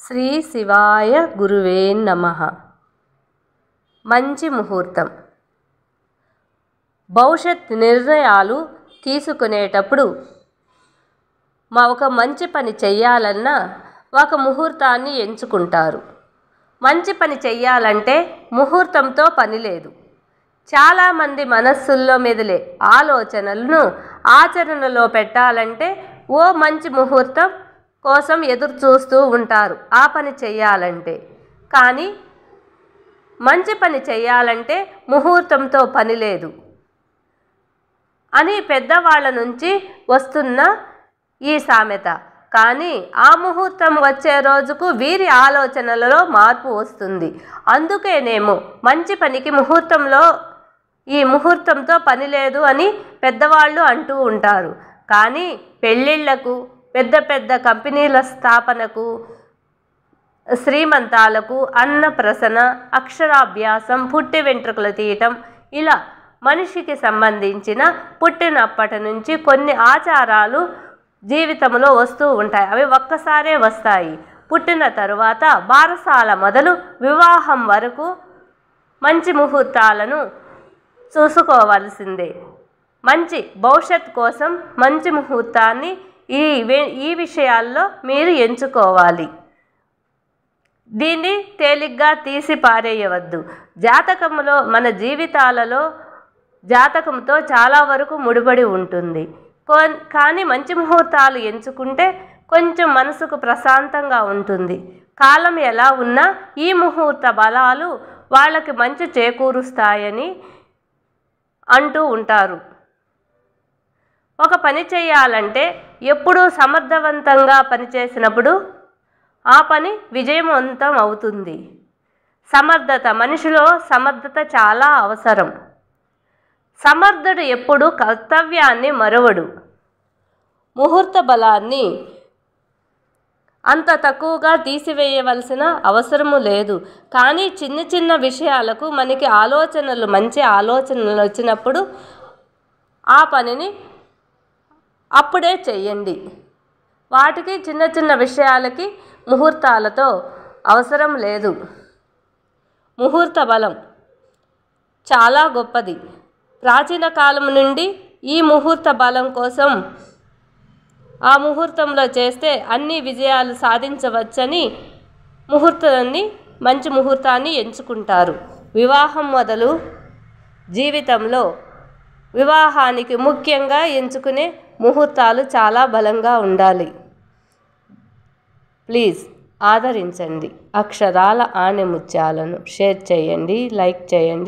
శ్రీ శివాయ గురువే నమః. మంచి ముహూర్తం. భవిష్యత్ నిర్ణయాలు తీసుకునేటప్పుడు ఒక మంచి పని చెయ్యాలన్నా ఒక ముహూర్తాన్ని ఎంచుకుంటారు. మంచి పని చెయ్యాలంటే ముహూర్తంతో పని లేదు. చాలామంది మనస్సుల్లో మెదిలే ఆలోచనలను ఆచరణలో పెట్టాలంటే ఓ మంచి ముహూర్తం కోసం ఎదురు చూస్తూ ఉంటారు ఆ పని చెయ్యాలంటే. కానీ మంచి పని చెయ్యాలంటే ముహూర్తంతో పని లేదు అని పెద్దవాళ్ళ నుంచి వస్తున్న ఈ సామెత. కానీ ఆ ముహూర్తం వచ్చే రోజుకు వీరి ఆలోచనలలో మార్పు వస్తుంది. అందుకేనేమో మంచి పనికి ఈ ముహూర్తంతో పని లేదు అని పెద్దవాళ్ళు అంటూ ఉంటారు. కానీ పెళ్ళిళ్ళకు, పెద్ద పెద్ద కంపెనీల స్థాపనకు, శ్రీమంతాలకు, అన్నప్రసన, అక్షరాభ్యాసం, పుట్టి వెంట్రుకలు తీయటం, ఇలా మనిషికి సంబంధించిన పుట్టినప్పటి నుంచి కొన్ని ఆచారాలు జీవితంలో వస్తూ ఉంటాయి. అవి ఒక్కసారే వస్తాయి. పుట్టిన తరువాత బారసాల మొదలు వివాహం వరకు మంచి ముహూర్తాలను చూసుకోవాల్సిందే. మంచి భవిష్యత్ కోసం మంచి ముహూర్తాన్ని ఈ విషయాల్లో మీరు ఎంచుకోవాలి. దీన్ని తేలిగ్గా తీసి పారేయవద్దు. జాతకంలో, మన జీవితాలలో జాతకంతో చాలా వరకు ముడిపడి ఉంటుంది. కానీ మంచి ముహూర్తాలు ఎంచుకుంటే కొంచెం మనసుకు ప్రశాంతంగా ఉంటుంది. కాలం ఎలా ఉన్నా ఈ ముహూర్త బలాలు వాళ్ళకి మంచి చేకూరుస్తాయని అంటూ ఉంటారు. ఒక పని చేయాలంటే ఎప్పుడూ సమర్థవంతంగా పనిచేసినప్పుడు ఆ పని విజయవంతం అవుతుంది. సమర్థత, మనిషిలో సమర్థత చాలా అవసరం. సమర్థుడు ఎప్పుడూ కర్తవ్యాన్ని మరువడు. ముహూర్త బలాన్ని అంత తక్కువగా తీసివేయవలసిన అవసరము లేదు. కానీ చిన్న చిన్న విషయాలకు మనకి మంచి ఆలోచనలు వచ్చినప్పుడు ఆ పనిని అప్పుడే చెయ్యండి. వాటికి చిన్న చిన్న విషయాలకి ముహూర్తాలతో అవసరం లేదు. ముహూర్త బలం చాలా గొప్పది. ప్రాచీన కాలం నుండి ఈ ముహూర్త బలం కోసం ఆ ముహూర్తంలో చేస్తే అన్ని విజయాలు సాధించవచ్చని మంచి ముహూర్తాన్ని ఎంచుకుంటారు. వివాహం మొదలు జీవితంలో వివాహానికి ముఖ్యంగా ఎంచుకునే ముహూర్తాలు చాలా బలంగా ఉండాలి. ప్లీజ్ ఆదరించండి. అక్షరాల ఆణిముత్యాలను షేర్ చేయండి, లైక్ చేయండి.